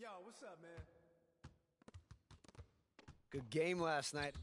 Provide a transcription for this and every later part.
y'all, what's up, man? Good game last night.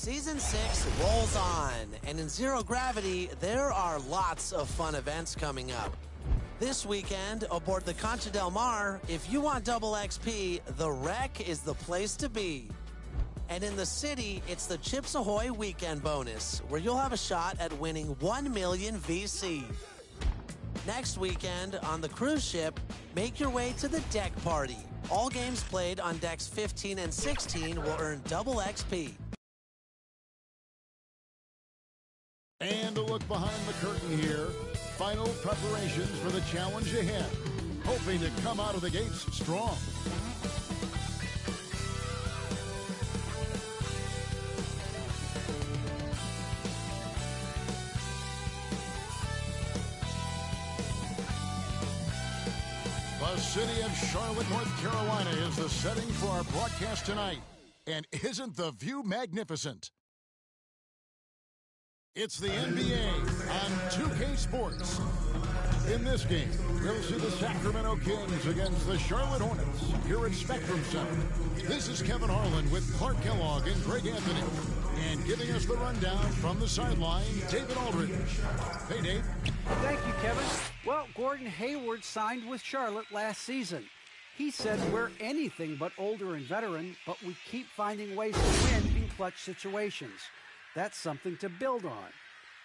Season 6 rolls on, and in Zero Gravity, there are lots of fun events coming up. This weekend, aboard the Concha del Mar, if you want double XP, the Wreck is the place to be. And in the city, it's the Chips Ahoy weekend bonus, where you'll have a shot at winning 1 million VC. Next weekend, on the cruise ship, make your way to the Deck Party. All games played on decks 15 and 16 will earn double XP. And a look behind the curtain here. Final preparations for the challenge ahead. Hoping to come out of the gates strong. The city of Charlotte, North Carolina is the setting for our broadcast tonight. And isn't the view magnificent? It's the NBA on 2K Sports. In this game, we'll see the Sacramento Kings against the Charlotte Hornets here at Spectrum Center. This is Kevin Harlan with Clark Kellogg and Greg Anthony. And giving us the rundown from the sideline, David Aldridge. Hey, Dave. Thank you, Kevin. Well, Gordon Hayward signed with Charlotte last season. He said we're anything but older and veteran, but we keep finding ways to win in clutch situations. That's something to build on.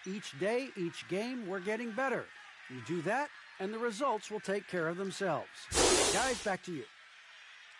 Each day, each game, we're getting better. You do that, and the results will take care of themselves. Guys, back to you.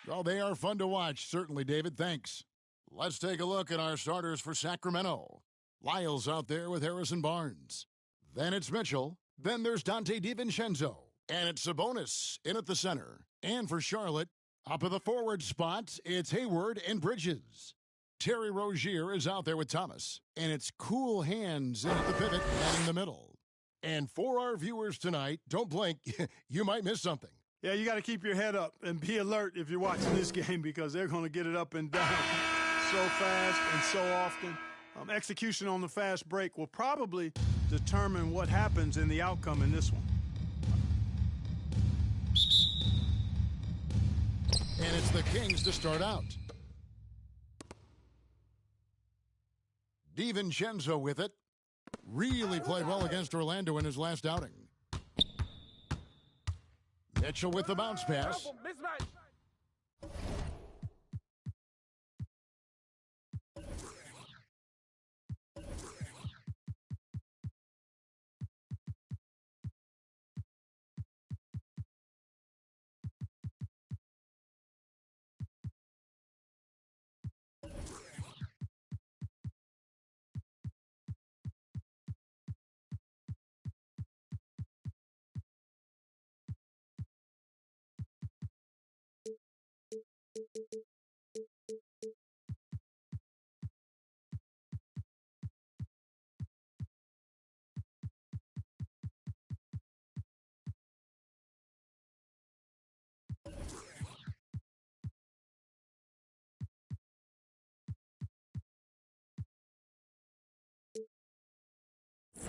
Well, they are fun to watch, certainly, David. Thanks. Let's take a look at our starters for Sacramento. Lyles out there with Harrison Barnes. Then it's Mitchell. Then there's Dante DiVincenzo. And it's Sabonis in at the center. And for Charlotte, up at the forward spot, it's Hayward and Bridges. Terry Rozier is out there with Thomas. And it's Cool Hands in at the pivot and in the middle. And for our viewers tonight, don't blink, you might miss something. Yeah, you got to keep your head up and be alert if you're watching this game because they're going to get it up and down so fast and so often. Execution on the fast break will probably determine what happens in the outcome in this one. And it's the Kings to start out. DiVincenzo with it. Really played well against Orlando in his last outing. Mitchell with the bounce pass.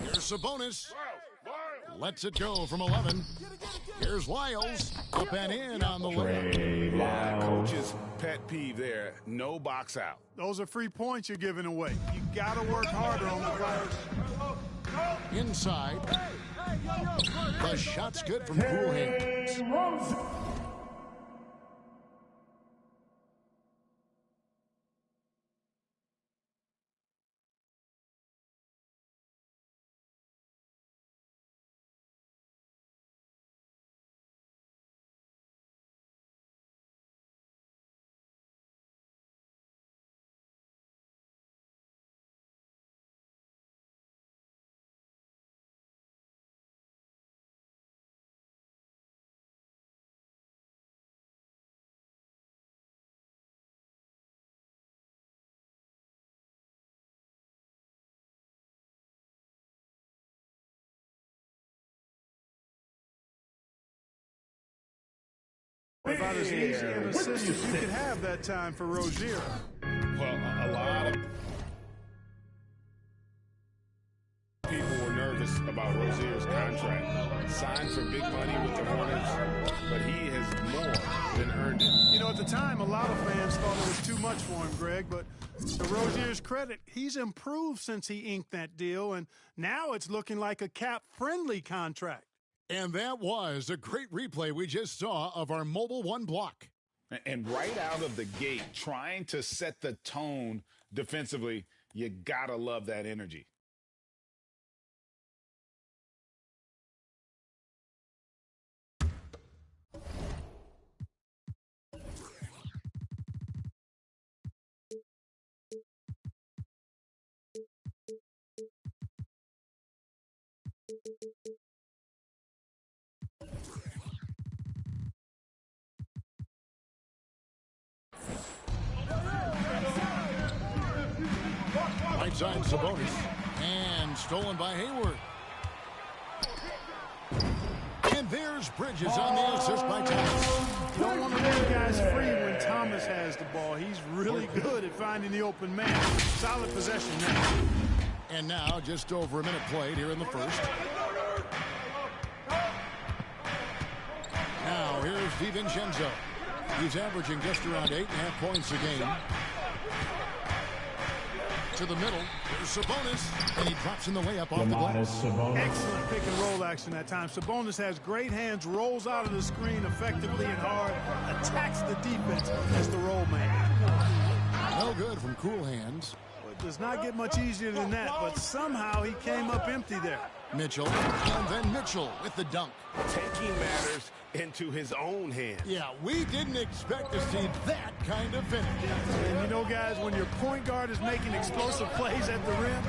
Here's Sabonis. Lets it go from 11. Here's Lyles. Up and in on the layup. Yeah, coach's pet peeve there. No box out. Those are free points you're giving away. You got to work harder on the glass. Inside. The shot's good from Cool Hands. About as easy an assist as you could have that time for Rozier. Well, a lot of people were nervous about Rozier's contract. Signed for big money with the Hornets, but he has more than earned it. You know, at the time, a lot of fans thought it was too much for him, Greg, but to Rozier's credit, he's improved since he inked that deal, and now it's looking like a cap-friendly contract. And that was a great replay we just saw of our Mobile One block. And right out of the gate, trying to set the tone defensively, you gotta love that energy. Right side Sabonis. And stolen by Hayward. And there's Bridges on the assist by Thomas. You don't want to leave guys free when Thomas has the ball. He's really good at finding the open man. Solid possession now. And now just over a minute played here in the first. Now here's DiVincenzo. He's averaging just around 8.5 points a game. To the middle, there's Sabonis, and he drops in the layup off the glass. Excellent pick and roll action that time. Sabonis has great hands, rolls out of the screen effectively and hard, attacks the defense as the roll man. No good from Cool Hands. Well, it does not get much easier than that, but somehow he came up empty there. Mitchell, and then Mitchell with the dunk. Taking matters into his own hands. Yeah, we didn't expect to see that kind of finish. And you know, guys, when your point guard is making explosive plays at the rim,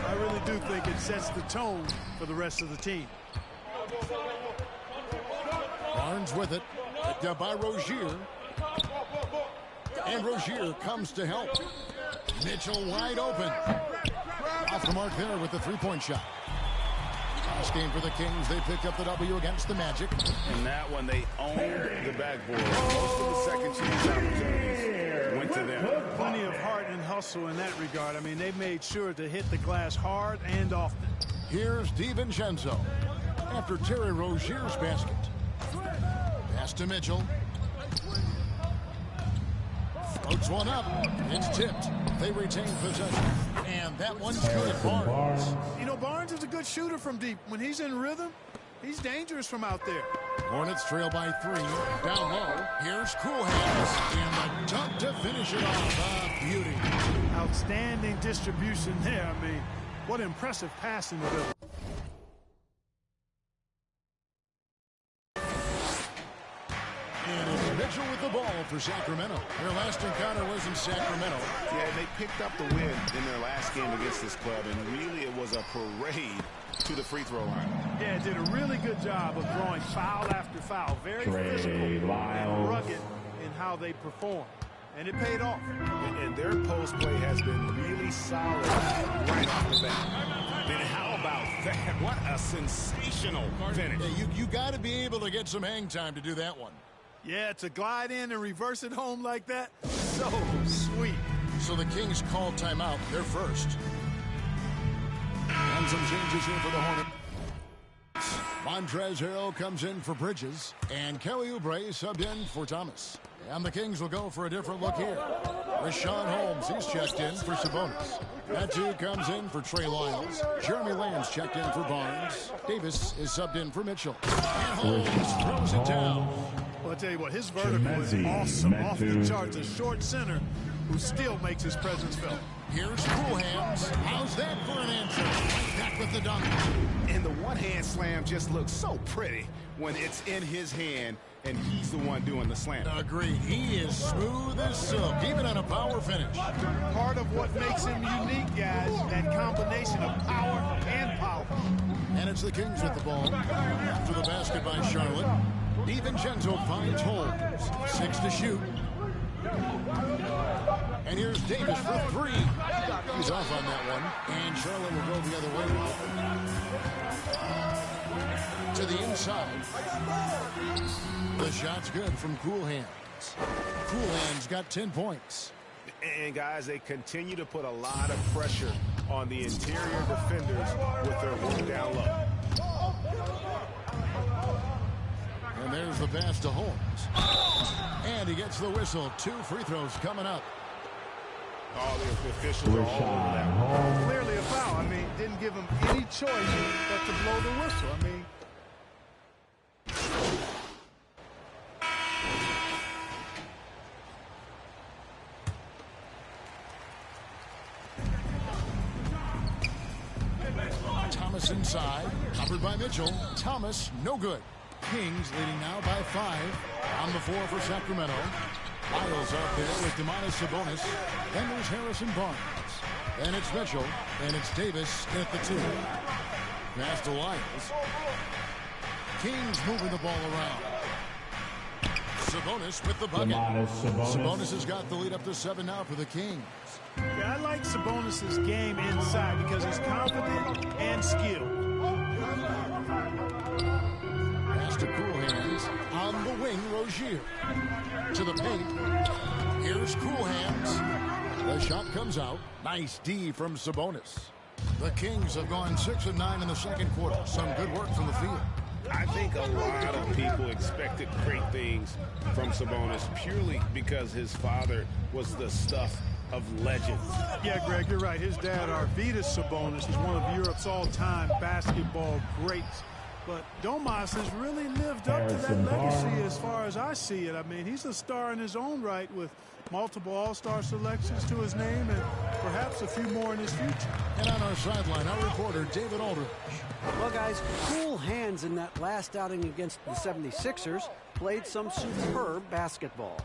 I really do think it sets the tone for the rest of the team. Barnes with it, picked up by Rozier. And Rozier comes to help. Mitchell wide open. Off the mark there with the three-point shot. Last game for the Kings, they picked up the W against the Magic. In that one, they owned the backboard. Most of the second chance opportunities went to them. Plenty of heart and hustle in that regard. I mean, they made sure to hit the glass hard and often. Here's DiVincenzo after Terry Rozier's basket. Pass to Mitchell. Floats one up. It's tipped. They retain possession. And that one's good. Barnes. You know, Barnes is a good shooter from deep. When he's in rhythm, he's dangerous from out there. Hornets trail by 3. Down low. Here's Cool Hands. And the dunk to finish it off. Beauty. Outstanding distribution there. I mean, what impressive passing ability. And it's Mitchell with the ball for Sacramento. Their last encounter was in Sacramento. Yeah, they picked up the win in their last game against this club, and really it was a parade to the free throw line. Yeah, did a really good job of drawing foul after foul. Very physical and rugged in how they perform. And it paid off. And their post play has been really solid right off the bat. And how about that? What a sensational finish. Yeah, you got to be able to get some hang time to do that one. Yeah, to glide in and reverse it home like that, so sweet. So the Kings call timeout. They're first. And some changes here for the Hornets. Montrezl Harrell comes in for Bridges, and Kelly Oubre subbed in for Thomas. And the Kings will go for a different look here. Rashawn Holmes, he's checked in for Sabonis. Metu comes in for Trey Lyles. Jeremy Lamb's checked in for Barnes. Davis is subbed in for Mitchell. And Holmes throws it down. Well, I'll tell you what, his vertical is awesome. Off the charts, a short center who still makes his presence felt. Here's Cool Hands. How's that for an answer? Right back with the dunk. And the one-hand slam just looks so pretty when it's in his hand and he's the one doing the slam. Agreed. He is smooth as silk, even on a power finish. Part of what makes him unique, guys, that combination of power and power. And it's the Kings with the ball. After the basket by Charlotte, DiVincenzo finds Holmes. 6 to shoot. And here's Davis for 3. He's off on that one. And Charlotte will go the other way. To the inside. The shot's good from Cool Hands. Cool Hands got 10 points. And, guys, they continue to put a lot of pressure on the interior defenders with their work down low. And there's the pass to Holmes. And he gets the whistle. 2 free throws coming up. All the officials are all over that. Clearly a foul. I mean, didn't give him any choice but to blow the whistle. I mean, Thomas inside, covered by Mitchell. Thomas, no good. Kings leading now by 5. On the floor for Sacramento. Lyles out there with Domantas Sabonis. Then there's Harrison Barnes. And it's Mitchell. And it's Davis at the 2. Pass to Lyles. Kings moving the ball around. Sabonis with the bucket. Sabonis has got the lead up to 7 now for the Kings. yeah, I like Sabonis' game inside because he's confident and skilled. Pass to Cool Hands. On the wing, Rozier. To the paint. Here's Cool Hands. The shot comes out. Nice D from Sabonis. The Kings have gone 6 of 9 in the second quarter. Some good work from the field. I think a lot of people expected great things from Sabonis purely because his father was the stuff of legends. Yeah, Greg, you're right. His dad, Arvydas Sabonis, is one of Europe's all-time basketball greats. But Domas has really lived up to that legacy as far as I see it. I mean, he's a star in his own right with multiple all-star selections to his name and perhaps a few more in his future. And on our sideline, our reporter, David Aldridge. Well, guys, Cool Hands in that last outing against the 76ers played some superb basketball.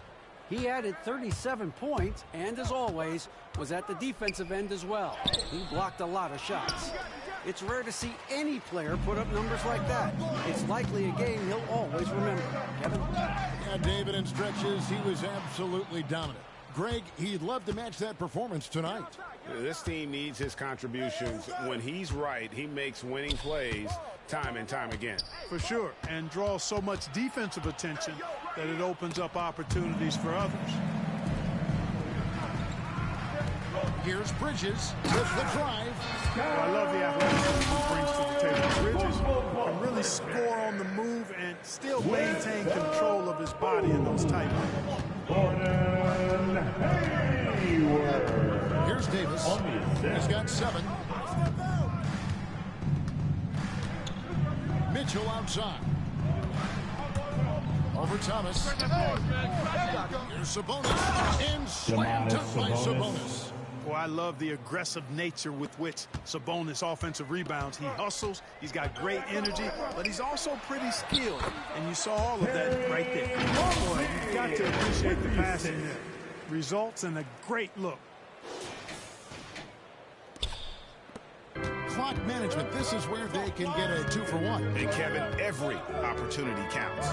He added 37 points and, as always, was at the defensive end as well. He blocked a lot of shots. It's rare to see any player put up numbers like that. It's likely a game he'll always remember. Kevin? Yeah, David, in stretches, he was absolutely dominant. Greg, he'd love to match that performance tonight. This team needs his contributions. When he's right, he makes winning plays time and time again. For sure, and draws so much defensive attention that it opens up opportunities for others. Here's Bridges with the drive. Well, I love the athleticism he brings to the table. Bridges can really score on the move and still maintain control of his body in those tight lines. Here's Davis. He's got 7. Mitchell outside. Over Thomas. Here's Sabonis. And slam dunk by Sabonis. Well, I love the aggressive nature with which Sabonis offensive rebounds. He hustles, he's got great energy, but he's also pretty skilled. And you saw all of that right there. Boy, you've got to appreciate the passing there. Results in a great look. Clock management. This is where they can get a 2-for-1. And Kevin, every opportunity counts.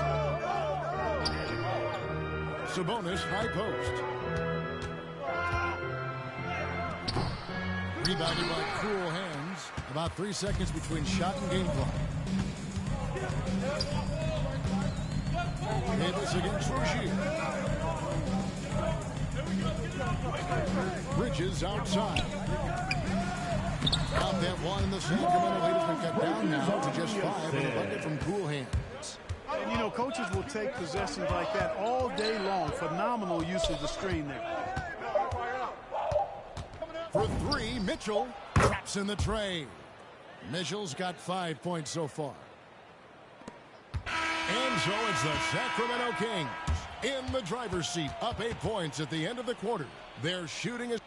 Sabonis, high post. Rebounded by cool hands. About 3 seconds between shot and game clock. Davis against Rozier. Bridges outside. Out that one in the Sacramento lead has been cut down now to just 5 with a bucket from cool hands. And, you know, coaches will take possessions like that all day long. Phenomenal use of the screen there. For 3, Mitchell traps in the tray. Mitchell's got 5 points so far. And so it's the Sacramento Kings in the driver's seat, up 8 points at the end of the quarter. Their shooting is...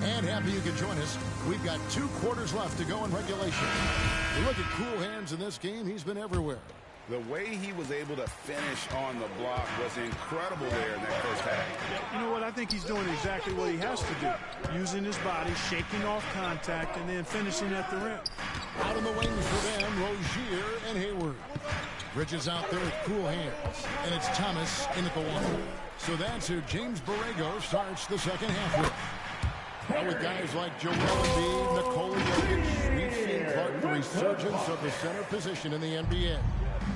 And happy you could join us. We've got 2 quarters left to go in regulation. You look at cool hands in this game, he's been everywhere. The way he was able to finish on the block was incredible there in that first half. You know what? I think he's doing exactly what he has to do. Using his body, shaking off contact, and then finishing at the rim. Out in the wings for them, Rozier and Hayward. Bridges out there with cool hands. And it's Thomas in at the 1. So that's who James Borrego starts the second half with. Now with guys like Joel Embiid, Nikola Jokic, we've seen Clark the resurgence of the center position in the NBA.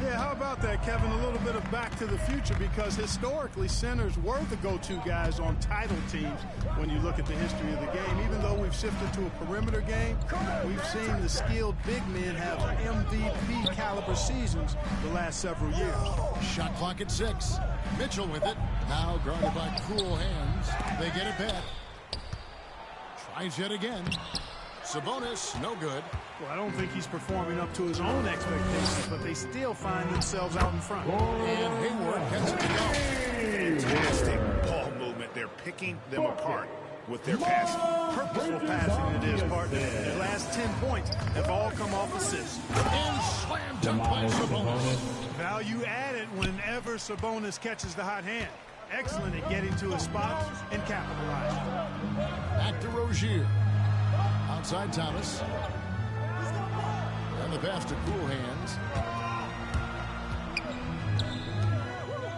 Yeah, how about that, Kevin? A little bit of back to the future, because historically centers were the go-to guys on title teams when you look at the history of the game. Even though we've shifted to a perimeter game, we've seen the skilled big men have MVP caliber seasons the last several years. Shot clock at 6. Mitchell with it. Now guarded by cool hands. They get it back. Tries yet again. Sabonis, no good. Well, I don't think he's performing up to his own expectations, but they still find themselves out in front. And Hayward gets it to go. Fantastic ball movement. They're picking them apart with their passing. Purposeful passing it is, partner. Their last 10 points have all come off assists. And slam dunk by Sabonis. Value added whenever Sabonis catches the hot hand. Excellent at getting to his spots and capitalizing. Back to Rozier. Outside Thomas. And the pass to cool hands.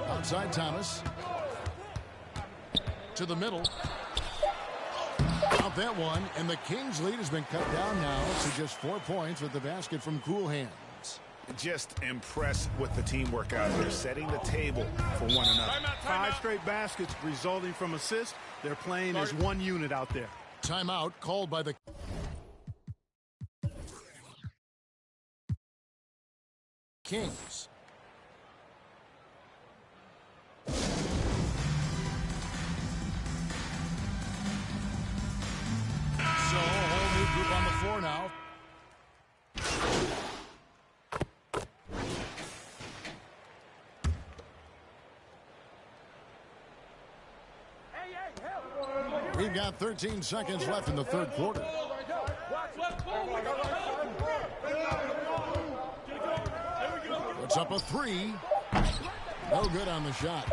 Outside Thomas. To the middle. Out that one. And the Kings lead has been cut down now to just 4 points with the basket from cool hands. Just impressed with the teamwork out there, setting the table for one another. 5 straight baskets resulting from assists. They're playing as one unit out there. Timeout called by the Kings. So a whole new group on the floor now. We've got 13 seconds left in the third quarter. Puts up a 3. No good on the shot.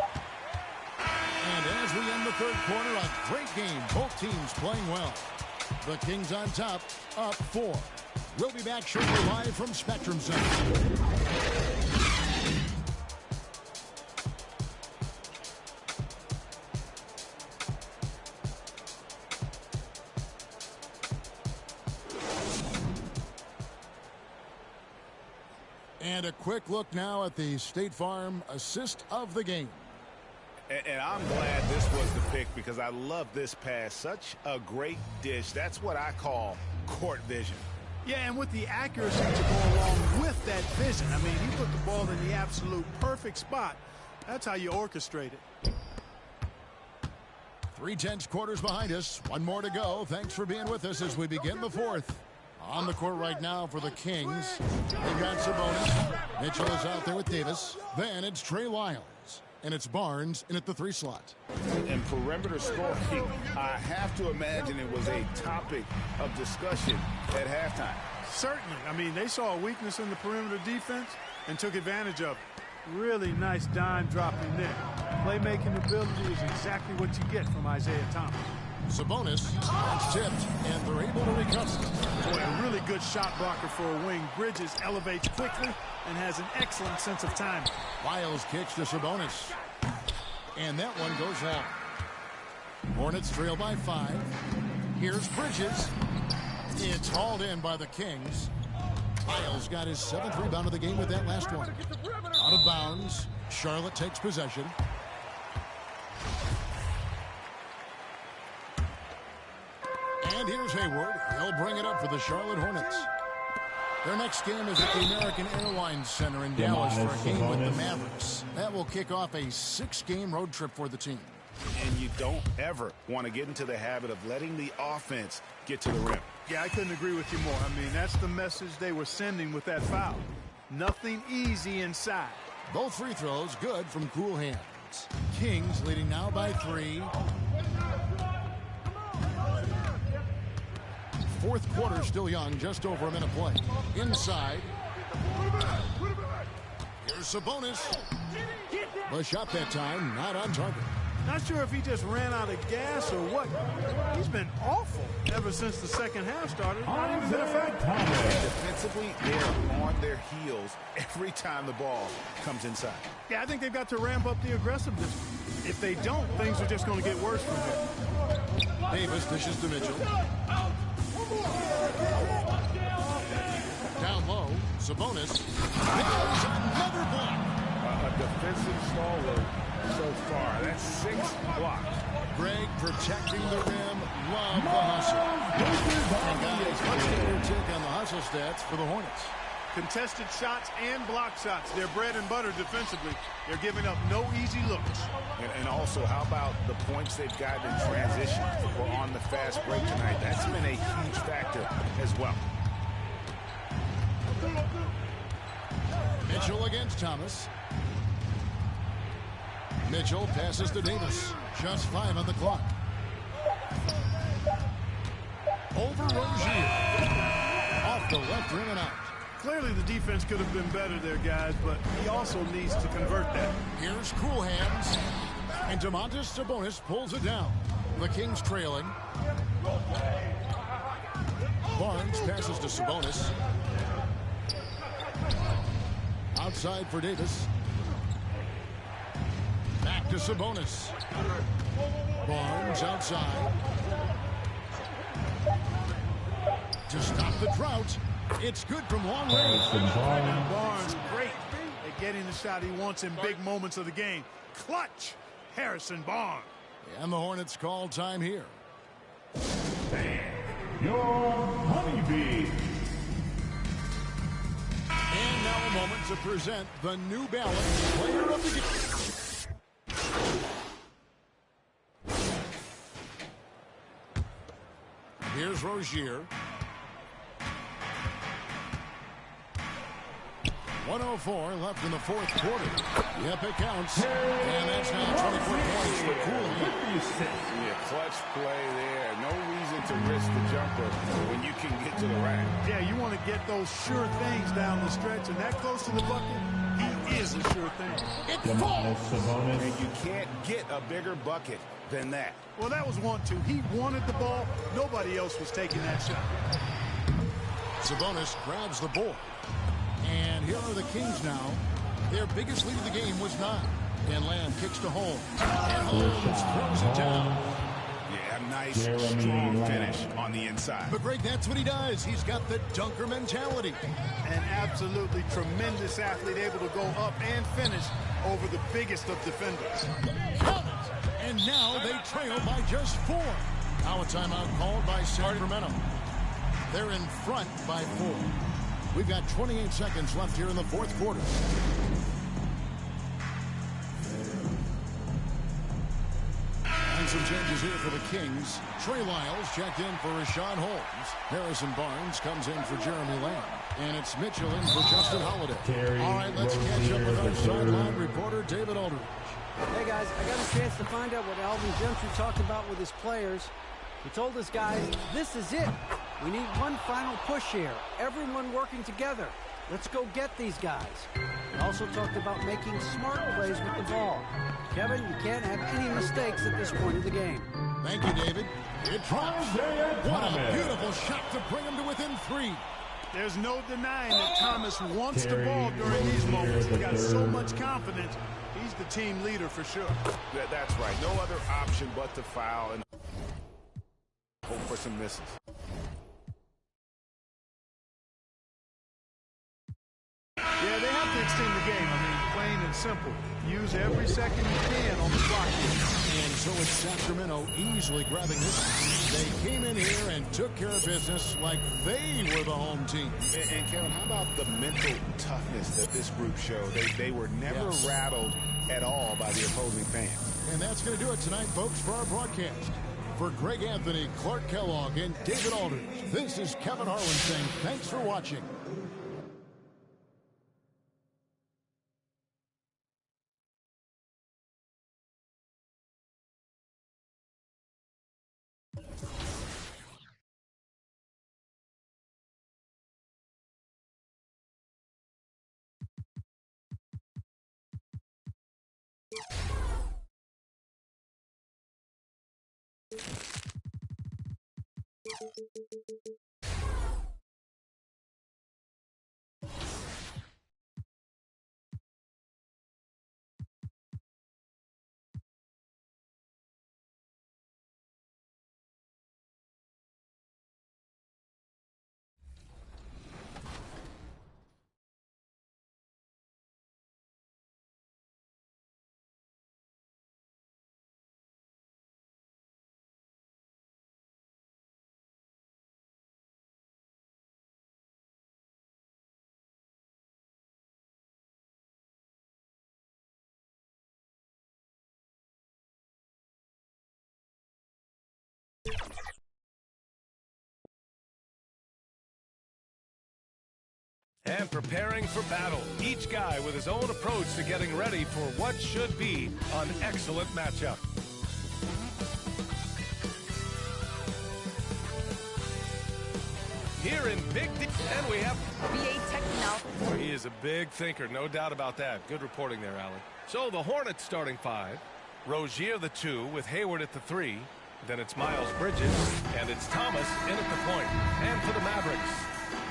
And as we end the third quarter, a great game. Both teams playing well. The Kings on top, up 4. We'll be back shortly live from Spectrum Center. And a quick look now at the State Farm assist of the game. And I'm glad this was the pick because I love this pass. Such a great dish. That's what I call court vision. Yeah, and with the accuracy to go along with that vision. I mean, he put the ball in the absolute perfect spot. That's how you orchestrate it. 3/10 quarters behind us. One more to go. Thanks for being with us as we begin the fourth. On the court right now for the Kings. They've got Sabonis. Mitchell is out there with Davis. Then it's Trey Lyles. And it's Barnes in at the 3 slot. And perimeter scoring, I have to imagine it was a topic of discussion at halftime. Certainly. I mean, they saw a weakness in the perimeter defense and took advantage of it. Really nice dime dropping there. Playmaking ability is exactly what you get from Isaiah Thomas. Sabonis, that's tipped, and they're able to recover. Boy, a really good shot blocker for a wing. Bridges elevates quickly and has an excellent sense of timing. Lyles kicks to Sabonis. And that one goes long. Hornets trail by 5. Here's Bridges. It's hauled in by the Kings. Lyles got his 7th rebound of the game with that last one. Out of bounds. Charlotte takes possession. And here's Hayward. He'll bring it up for the Charlotte Hornets. Their next game is at the American Airlines Center in Dallas for a game with the Mavericks. That will kick off a 6-game road trip for the team. And you don't ever want to get into the habit of letting the offense get to the rim. Yeah, I couldn't agree with you more. I mean, that's the message they were sending with that foul. Nothing easy inside. Both free throws good from cool hands. Kings leading now by 3. Fourth quarter still young, just over a minute play. Inside. Here's Sabonis. The shot that time, not on target. Not sure if he just ran out of gas or what. He's been awful ever since the second half started. Not even been effective. Defensively, they're on their heels every time the ball comes inside. Yeah, I think they've got to ramp up the aggressiveness. If they don't, things are just going to get worse from here. Davis dishes to Mitchell. Down low, Sabonis. There's another block. A defensive stalwart so far. That's 6 blocks. Greg protecting the rim. Love the hustle. And guys, let's get your take on the hustle stats for the Hornets. Contested shots and block shots. They're bread and butter defensively. They're giving up no easy looks. And also, how about the points they've gotten in transition or on the fast break tonight? That's been a huge factor as well. Mitchell against Thomas. Mitchell passes to Davis. Just 5 on the clock. Over Rozier. Off the left rim and out. Clearly the defense could have been better there, guys, but he also needs to convert that. Here's cool hands. And Domantas Sabonis pulls it down. The Kings trailing. Barnes passes to Sabonis. Outside for Davis. Back to Sabonis. Barnes outside. To stop the drought. It's good from long range. Barnes, great at getting the shot he wants in big moments of the game. Clutch, Harrison Barnes. And the Hornets call time here. Your honeybee. And now a moment to present the New Balance Player of the Game. Here's Rozier. 1:04 left in the fourth quarter. Yep, it counts. And that's now 24 points for Cool. Yeah, clutch play there. No reason to risk the jumper when you can get to the rack. Yeah, you want to get those sure things down the stretch, and that close to the bucket, he is a sure thing. It falls. And you can't get a bigger bucket than that. Well, that was 1-2. He wanted the ball. Nobody else was taking that shot. Sabonis grabs the board. And here are the Kings now. Their biggest lead of the game was 9. And Lamb kicks to Holmes. And Holmes throws it down. Yeah, nice, strong finish on the inside. But, Greg, that's what he does. He's got the dunker mentality. An absolutely tremendous athlete, able to go up and finish over the biggest of defenders. Count it. And now they trail by just 4. Now a timeout called by Sacramento. They're in front by 4. We've got 28 seconds left here in the fourth quarter. And some changes here for the Kings. Trey Lyles checked in for Rashawn Holmes. Harrison Barnes comes in for Jeremy Lamb. And it's Mitchell in for Justin Holiday. All right, let's catch up with our sideline reporter, David Aldridge. Hey guys, I got a chance to find out what Alvin Gentry talked about with his players. He told his guys, this is it. We need one final push here. Everyone working together. Let's go get these guys. He also talked about making smart plays with the ball. Kevin, you can't have any mistakes at this point of the game. Thank you, David. It drops. What a beautiful shot to bring him to within 3. There's no denying that Thomas wants the ball during these moments. He's got so much confidence. He's the team leader for sure. That's right. No other option but to foul and hope for some misses. Yeah, they have to extend the game. I mean, plain and simple. Use every second you can on the clock here. And so it's Sacramento easily grabbing this. They came in here and took care of business like they were the home team. And Kevin, how about the mental toughness that this group showed? They were never rattled at all by the opposing fans. And that's going to do it tonight, folks, for our broadcast. For Greg Anthony, Clark Kellogg, and David Aldridge, this is Kevin Harlan saying thanks for watching. And preparing for battle, each guy with his own approach to getting ready for what should be an excellent matchup. Here in Big D, and we have BA Techno. He is a big thinker, no doubt about that. Good reporting there, Allie. So the Hornets starting 5. Rozier the 2 with Hayward at the 3. Then it's Miles Bridges, and it's Thomas in at the point. And for the Mavericks,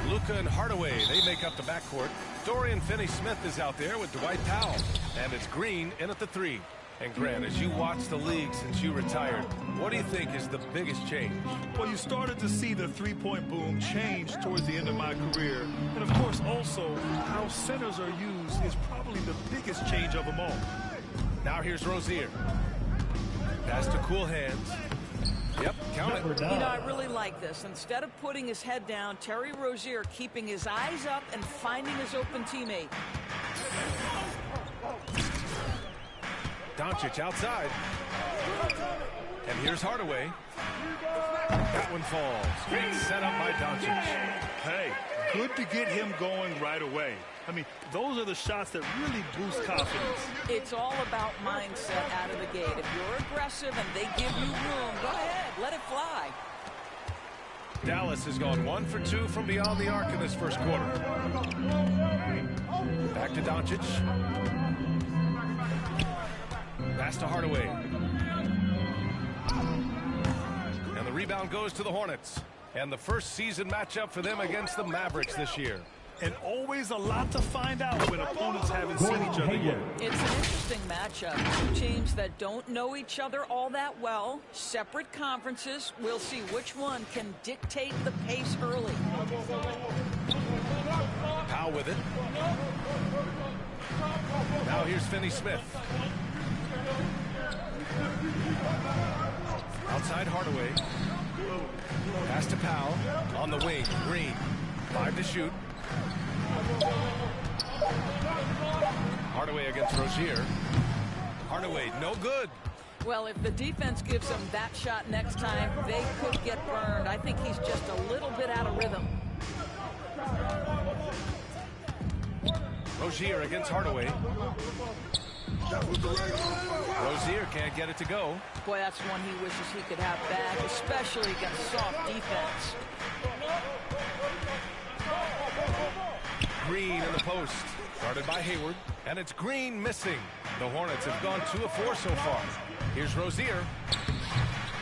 Luka and Hardaway, they make up the backcourt. Dorian Finney-Smith is out there with Dwight Powell. And it's Green in at the 3. And Grant, as you watch the league since you retired, what do you think is the biggest change? Well, you started to see the three-point boom change towards the end of my career. And, of course, also how centers are used is probably the biggest change of them all. Now here's Rozier. Pass to cool hands. Yep, count it. You know, I really like this. Instead of putting his head down, Terry Rozier keeping his eyes up and finding his open teammate. Doncic outside. And here's Hardaway. That one falls. Great setup by Doncic. Hey, good to get him going right away. I mean, those are the shots that really boost confidence. It's all about mindset out of the gate. If you're aggressive and they give you room, go ahead, let it fly. Dallas has gone 1 for 2 from beyond the arc in this first quarter. Back to Doncic. Pass to Hardaway. And the rebound goes to the Hornets. And the first season matchup for them against the Mavericks this year. And always a lot to find out when opponents haven't seen each other yet. It's an interesting matchup. Two teams that don't know each other all that well. Separate conferences. We'll see which one can dictate the pace early. Powell with it. Now here's Finney-Smith. Outside Hardaway. Pass to Powell. On the wing. Green. 5 to shoot. Hardaway against Rozier. Hardaway, no good. Well, if the defense gives him that shot next time, they could get burned. I think he's just a little bit out of rhythm. Rozier against Hardaway. Rozier can't get it to go. Boy, that's one he wishes he could have back, especially against soft defense. Green in the post. Guarded by Hayward. And it's Green missing. The Hornets have gone 2 of 4 so far. Here's Rozier.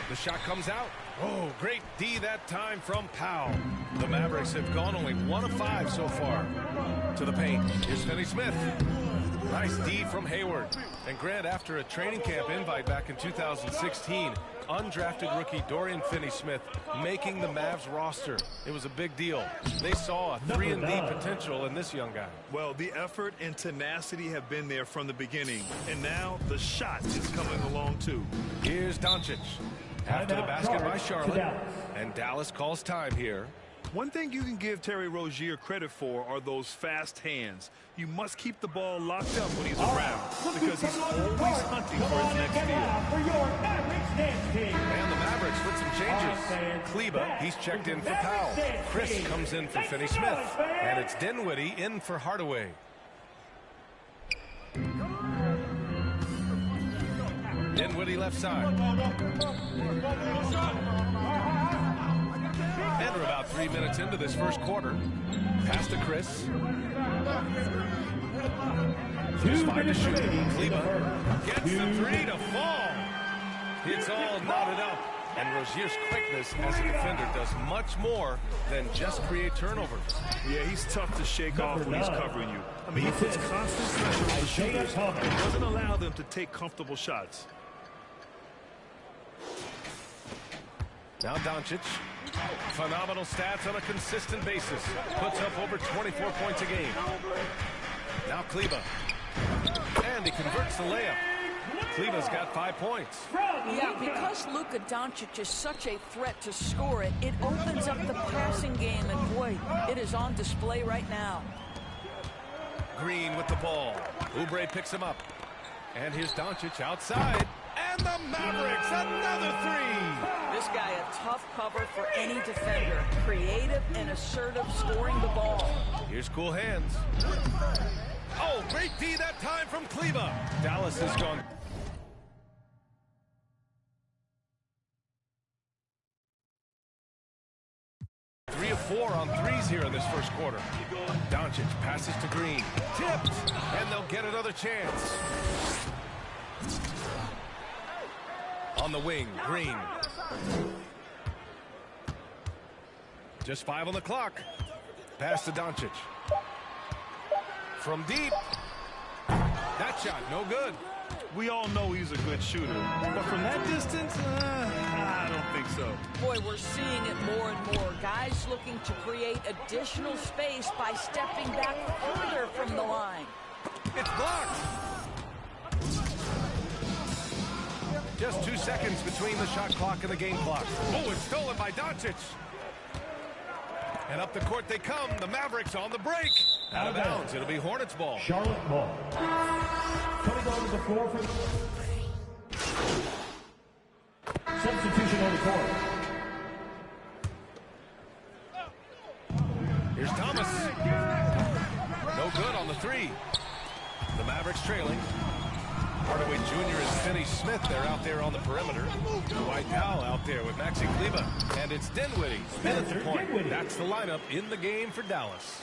The shot comes out. Oh, great D that time from Powell. The Mavericks have gone only 1 of 5 so far. To the paint. Here's Finney-Smith. Nice D from Hayward. And Grant, after a training camp invite back in 2016, undrafted rookie Dorian Finney-Smith making the Mavs roster. It was a big deal. They saw a 3-and-D potential in this young guy. Well, the effort and tenacity have been there from the beginning. And now the shot is coming along, too. Here's Doncic. After the basket by Charlotte. And Dallas calls time here. One thing you can give Terry Rozier credit for are those fast hands. You must keep the ball locked up when he's around because he's always hunting for his next steal. And the Mavericks with some changes. Kleber, he's checked in for Powell. Chris comes in for Finney-Smith. And it's Dinwiddie in for Hardaway. Dinwiddie left side. And we're about 3 minutes into this first quarter. Pass to Chris. Just 5 to shoot. Kleber gets the 3 to fall. It's all knotted up. And Rozier's quickness as a defender does much more than just create turnovers. Yeah, he's tough to shake off when he's covering you. I mean, he puts constant pressure on the shooters and doesn't allow them to take comfortable shots. Now Doncic. Phenomenal stats on a consistent basis. Puts up over 24 points a game. Now Kleber. And he converts the layup. Kleber's got 5 points. Yeah, because Luka Doncic is such a threat to score it, it opens up the passing game, and boy, it is on display right now. Green with the ball. Oubre picks him up. And here's Doncic outside. And the Mavericks, another 3. This guy a tough cover for any defender. Creative and assertive scoring the ball. Here's cool hands. Oh, great D that time from Kleber. Dallas has gone. Three of 4 on threes here in this first quarter. Doncic passes to Green. Tipped. And they'll get another chance. On the wing, Green. Just 5 on the clock. Pass to Doncic. From deep. That shot, no good. We all know he's a good shooter, but from that distance, I don't think so. Boy, we're seeing it more and more. Guys looking to create additional space by stepping back further from the line. It's blocked. Just 2 seconds between the shot clock and the game clock. Oh, it's stolen by Doncic. And up the court they come. The Mavericks on the break. Out of bounds. It'll be Hornets ball. Charlotte ball. Coming on to the floor for substitution on the court. Here's Thomas. No good on the 3. The Mavericks trailing. Hardaway Jr. and Finney Smith, they're out there on the perimeter. Dwight Powell out there with Maxi Kleber. And it's Dinwiddie at the point. That's the lineup in the game for Dallas.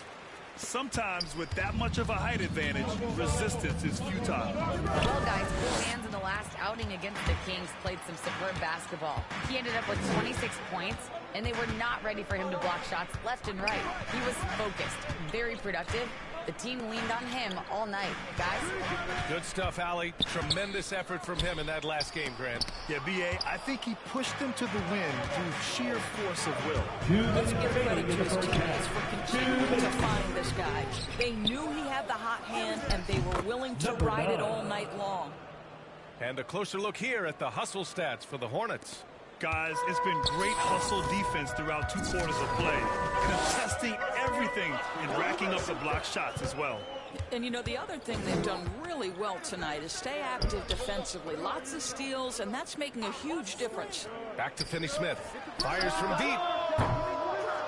Sometimes with that much of a height advantage, resistance is futile. Well, guys, Cool Hands in the last outing against the Kings played some superb basketball. He ended up with 26 points, and they were not ready for him to block shots left and right. He was focused, very productive. The team leaned on him all night. Guys? Good stuff, Allie. Tremendous effort from him in that last game, Grant. Yeah, B.A., I think he pushed them to the win through sheer force of will. Let's give credit to his teammates for continuing to find this guy. They knew he had the hot hand, and they were willing to ride it all night long. And a closer look here at the hustle stats for the Hornets. Guys, it's been great hustle defense throughout 2 quarters of play, contesting everything and racking up the block shots as well. And, you know, the other thing they've done really well tonight is stay active defensively. Lots of steals, and that's making a huge difference. Back to Finney Smith. Fires from deep.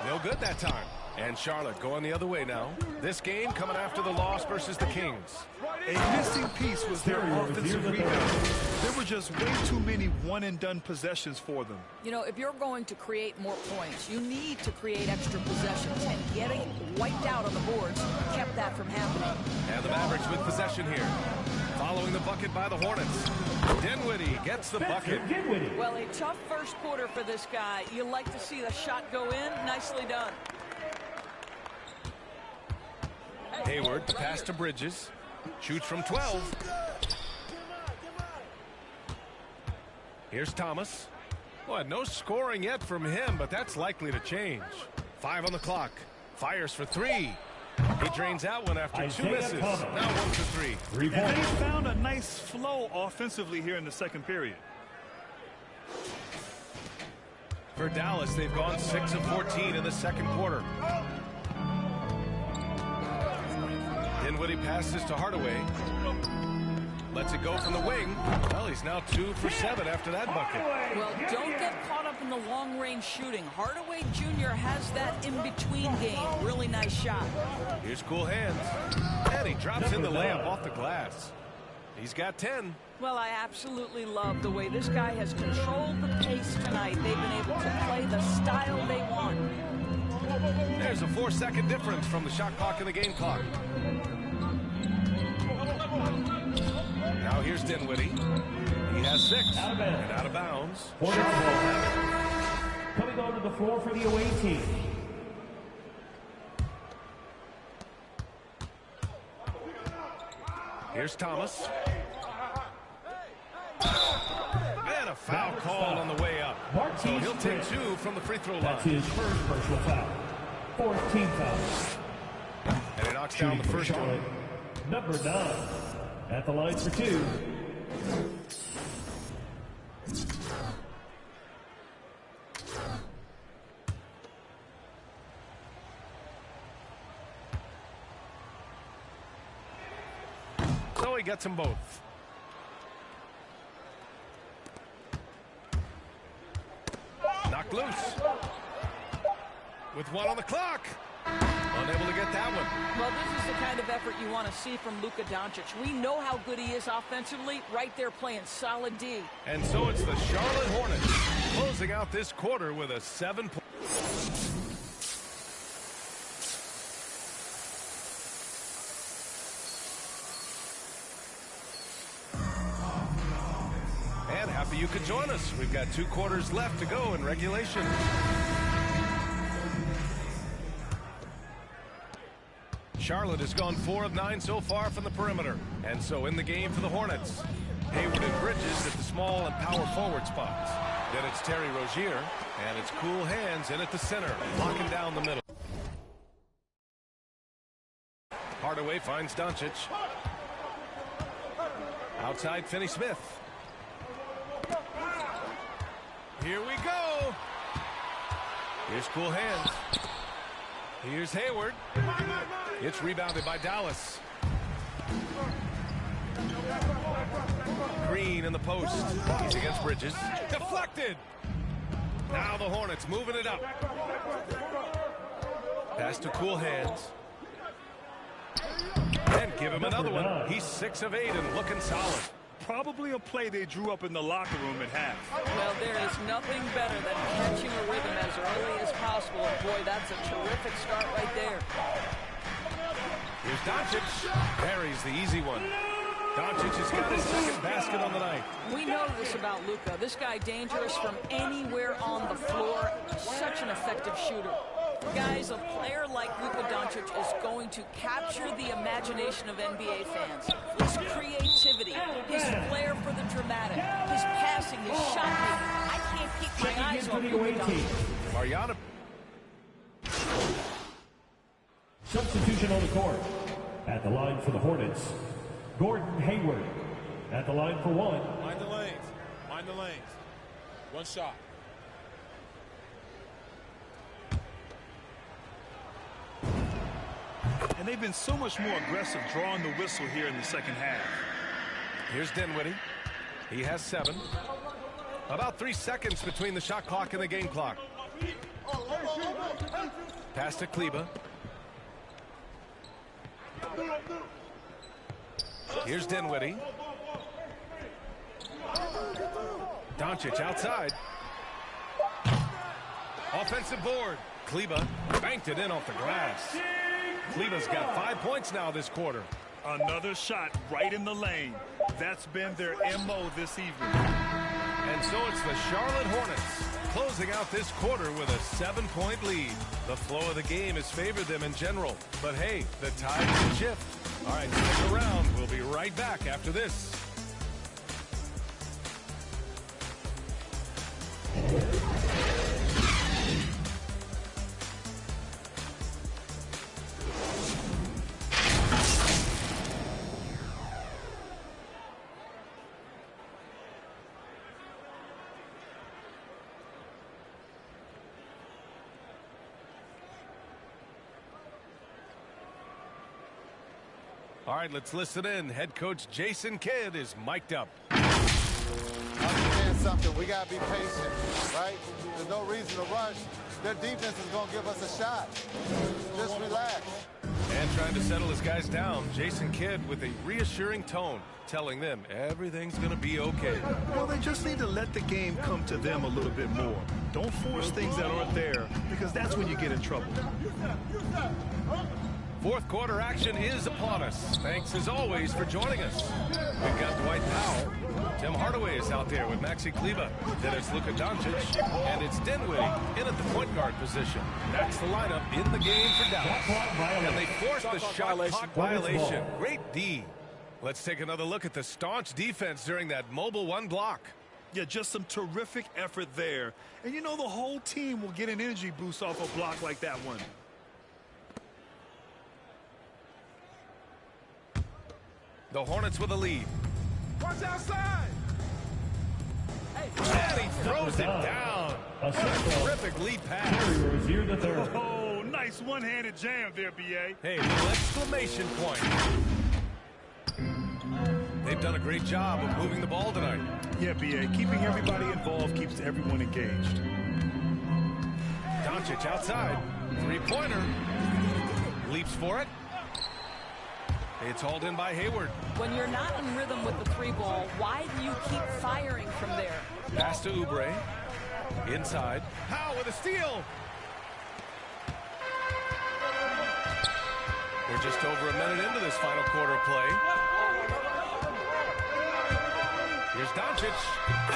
No good that time. And Charlotte going the other way now. This game coming after the loss versus the Kings. A missing piece was their offensive rebound. There were just way too many one-and-done possessions for them. You know, if you're going to create more points, you need to create extra possessions. And getting wiped out on the boards kept that from happening. And the Mavericks with possession here. Following the bucket by the Hornets. Dinwiddie gets the bucket. Well, a tough first quarter for this guy. You like to see the shot go in. Nicely done. Hayward, pass to Bridges. Shoots from 12. Here's Thomas. Boy, no scoring yet from him, but that's likely to change. 5 on the clock. Fires for 3. He drains out one after 2 misses. Now 1 for 3. And they found a nice flow offensively here in the second period. For Dallas, they've gone 6 of 14 in the second quarter. Dinwiddie passes to Hardaway. Lets it go from the wing. Well, he's now 2 for 7 after that bucket. Well, don't get caught up in the long-range shooting. Hardaway Jr. has that in-between game. Really nice shot. Here's Cool Hands. And he drops in the layup off the glass. He's got 10. Well, I absolutely love the way this guy has controlled the pace tonight. They've been able to play the style they want. There's a 4-second difference from the shot clock and the game clock. Now here's Dinwiddie. He has 6. And out of bounds. Coming onto the floor for the away team. Here's Thomas. And a foul called on the way up. So he'll take 2 from the free throw line. That's his first personal foul. 4th team foul. And he knocks down the first one. Number 9 at the line for 2. So he gets them both. Knocked loose. With 1 on the clock. Unable to get that one. Well, this is the kind of effort you want to see from Luka Doncic. We know how good he is offensively. Right there playing solid D. And so it's the Charlotte Hornets closing out this quarter with a 7-point. And happy you could join us. We've got 2 quarters left to go in regulation. Charlotte has gone 4 of 9 so far from the perimeter. And so in the game for the Hornets, Hayward and Bridges at the small and power forward spots. Then it's Terry Rozier, and it's Cool Hands in at the center, locking down the middle. Hardaway finds Doncic. Outside Finney Smith. Here we go. Here's Cool Hands. Here's Hayward. It's rebounded by Dallas. Green in the post. He's against Bridges. Deflected. Now the Hornets moving it up. Pass to Cool Hands. And give him another one. He's 6 of 8 and looking solid. Probably a play they drew up in the locker room at half. Well, there is nothing better than catching a rhythm as early as possible. And boy, that's a terrific start right there. Here's Doncic. Parries the easy one. Doncic has got his second basket on the night. We know this about Luka. This guy dangerous from anywhere on the floor. Such an effective shooter. Guys, a player like Luka Doncic is going to capture the imagination of NBA fans. His creativity, his flair for the dramatic, his passing, his shot making. I can't keep my eyes on Luka Doncic. Mariana. Substitution on the court. At the line for the Hornets, Gordon Hayward. At the line for one. Mind the lanes. Mind the lanes. One shot. And they've been so much more aggressive drawing the whistle here in the second half. Here's Dinwiddie. He has 7. About 3 seconds between the shot clock and the game clock. Pass to Kleber. Here's Dinwiddie. Doncic outside. Offensive board. Kleber banked it in off the glass. Kleber's got 5 points now this quarter. Another shot right in the lane. That's been their MO this evening. And so it's the Charlotte Hornets closing out this quarter with a 7-point lead. The flow of the game has favored them in general. But hey, the tide can shift. All right, stick around. We'll be right back after this. All right, let's listen in. Head coach Jason Kidd is mic'd up. Understand something. We got to be patient, right? There's no reason to rush. Their defense is going to give us a shot. Just relax. And trying to settle his guys down, Jason Kidd with a reassuring tone, telling them everything's going to be okay. Well, they just need to let the game come to them a little bit more. Don't force things that aren't there, because that's when you get in trouble. Fourth quarter action is upon us. Thanks as always for joining us. We've got Dwight Powell. Tim Hardaway is out there with Maxi Kleber. Then it's Luka Doncic. And it's Dinwiddie in at the point guard position. That's the lineup in the game for Dallas. And they forced the shot clock violation. Great D. Let's take another look at the staunch defense during that mobile one block. Yeah, just some terrific effort there. And you know the whole team will get an energy boost off a block like that one. The Hornets with a lead. Watch outside. And he throws it down. A terrific lead pass. Oh, nice one-handed jam there, B.A. Hey, little exclamation point. They've done a great job of moving the ball tonight. Yeah, B.A. Keeping everybody involved keeps everyone engaged. Doncic outside. Three-pointer. Leaps for it. It's hauled in by Hayward. When you're not in rhythm with the three ball, why do you keep firing from there? Pass to Oubre. Inside. Powell with a steal. We're just over a minute into this final quarter of play. Here's Doncic.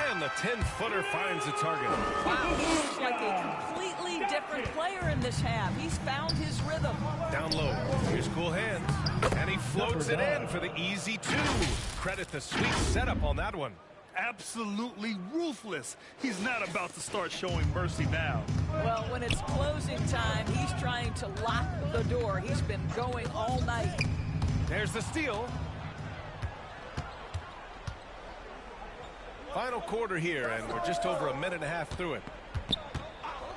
And the 10-footer finds the target. Wow, he looks like a completely different player in this half. He's found his rhythm. Down low. Here's cool hands. And he floats it in for the easy 2. Credit the sweet setup on that one. Absolutely ruthless. He's not about to start showing mercy now. Well, when it's closing time, he's trying to lock the door. He's been going all night. There's the steal. Final quarter here, and we're just over a minute and a half through it.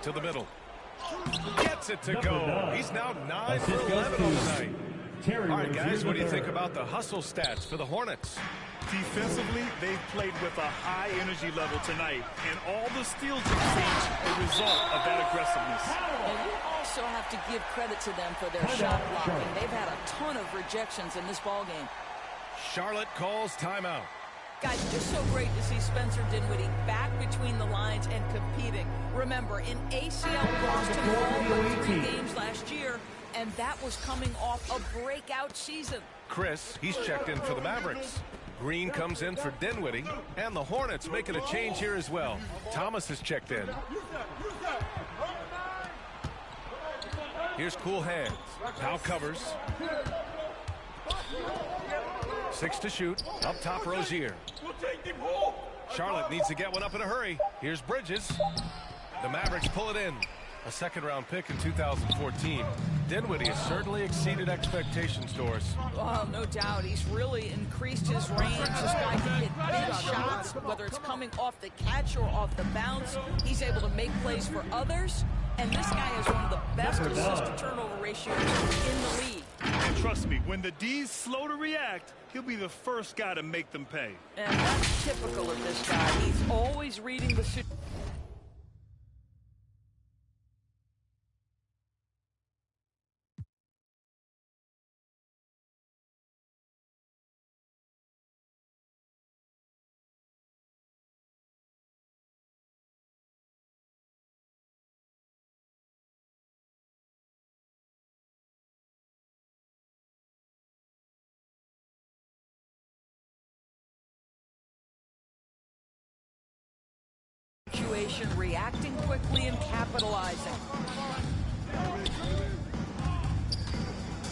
To the middle. Gets it to go. He's now 9 for 11 on the night. All right, guys, what do you think about the hustle stats for the Hornets? Defensively, they've played with a high energy level tonight, and all the steals you've seen a result of that aggressiveness. And you also have to give credit to them for their shot blocking. They've had a ton of rejections in this ballgame. Charlotte calls timeout. Guys, just so great to see Spencer Dinwiddie back between the lines and competing. Remember, an ACL cost him all but 3 games last year, and that was coming off a breakout season. Chris, he's checked in for the Mavericks. Green comes in for Dinwiddie, and the Hornets making a change here as well. Thomas has checked in. Here's Cool Hands. Powell covers. 6 to shoot. Up top, Rozier. Charlotte needs to get one up in a hurry. Here's Bridges. The Mavericks pull it in. A second-round pick in 2014. Dinwiddie has certainly exceeded expectations, Doris. Well, no doubt. He's really increased his range. This guy can hit big shots, whether it's coming off the catch or off the bounce. He's able to make plays for others. And this guy has one of the best assist-to-turnover ratios in the league. And trust me, when the D's slow to react, he'll be the first guy to make them pay. And that's typical of this guy. He's always reading the situation. Reacting quickly and capitalizing.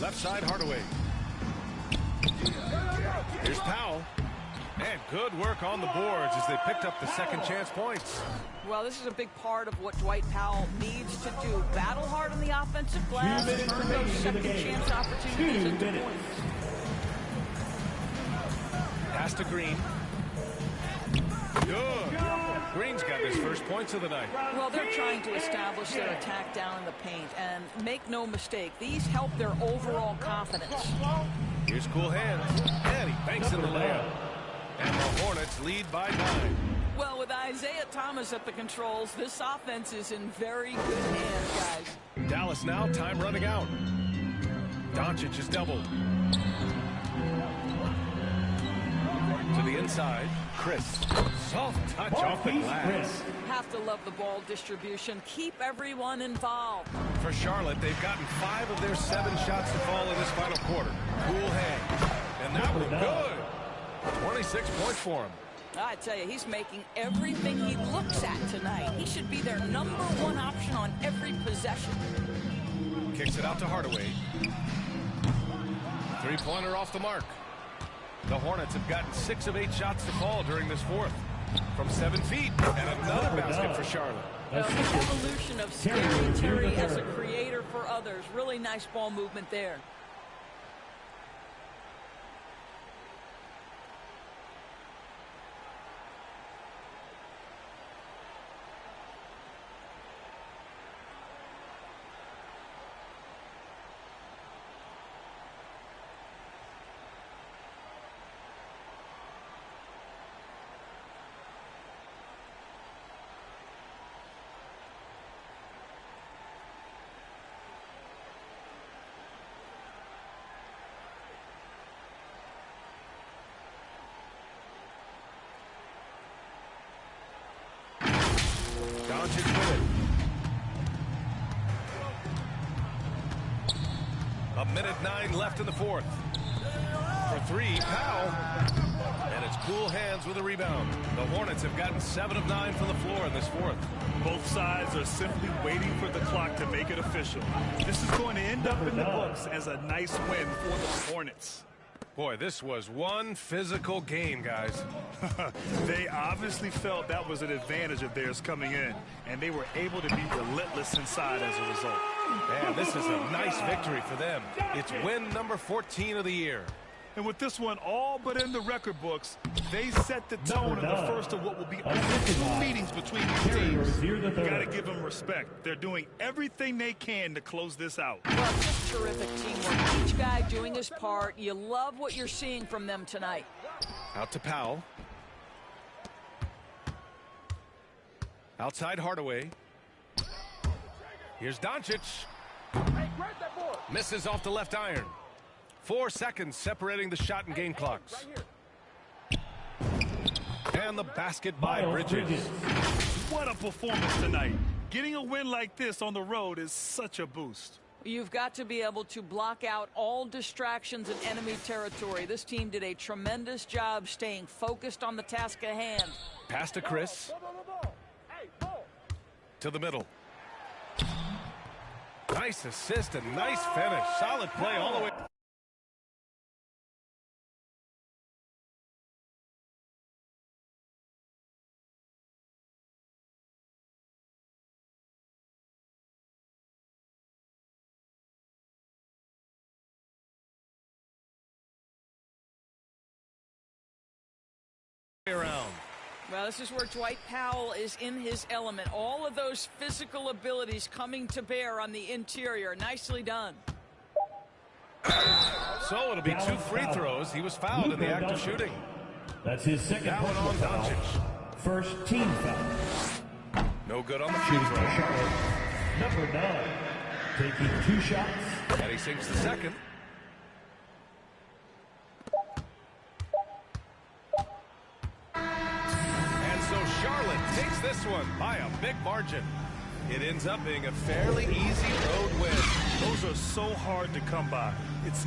Left side, Hardaway. Here's Powell. And good work on the boards as they picked up the second chance points. Well, this is a big part of what Dwight Powell needs to do. Battle hard on the offensive glass, turn those second chance opportunities into points. Pass to Green. Good. Green's got his first points of the night. Well, they're trying to establish their attack down in the paint. And make no mistake, these help their overall confidence. Here's Cool Hands. And he banks in the layup. And the Hornets lead by 9. Well, with Isaiah Thomas at the controls, this offense is in very good hands, guys. Dallas now, time running out. Doncic is doubled. To the inside, Chris. Soft touch off the glass. Have to love the ball distribution. Keep everyone involved. For Charlotte, they've gotten 5 of their 7 shots to fall in this final quarter. Cool Hands. And that was good. 26 points for him. I tell you, he's making everything he looks at tonight. He should be their #1 option on every possession. Kicks it out to Hardaway. 3-pointer off the mark. The Hornets have gotten 6 of 8 shots to fall during this fourth. From 7 feet. And another basket for Charlotte. Well, the evolution of Scary Terry as a creator for others. Really nice ball movement there. Doncic with it. A minute 9 left in the fourth. For 3, Powell. And it's Cool Hands with a rebound. The Hornets have gotten 7 of 9 from the floor in this fourth. Both sides are simply waiting for the clock to make it official. This is going to end up in the books as a nice win for the Hornets. Boy, this was one physical game, guys. They obviously felt that was an advantage of theirs coming in, and they were able to be relentless inside as a result. Man, this is a nice victory for them. It's win number 14 of the year. And with this one all but in the record books, they set the tone in the first of what will be only 2 meetings between these teams. You got to give them respect. They're doing everything they can to close this out. Well, just terrific teamwork. Each guy doing his part. You love what you're seeing from them tonight. Out to Powell. Outside Hardaway. Here's Doncic. Misses off the left iron. 4 seconds separating the shot and game clocks. the basket by Bridges. What a performance tonight. Getting a win like this on the road is such a boost. You've got to be able to block out all distractions in enemy territory. This team did a tremendous job staying focused on the task at hand. Pass to Chris. To the middle. Nice assist and nice finish. Solid play all the way. Around. Well, this is where Dwight Powell is in his element. All of those physical abilities coming to bear on the interior. Nicely done. So it'll be 2 free throws. He was fouled in the act of shooting. That's his second That one on foul. Doncic. First team foul. No good on the free Shooting throw. by Charlotte. Number 9, taking 2 shots. And he sinks the second. And so Charlotte takes this one by a big margin. It ends up being a fairly easy road win. Those are so hard to come by. It's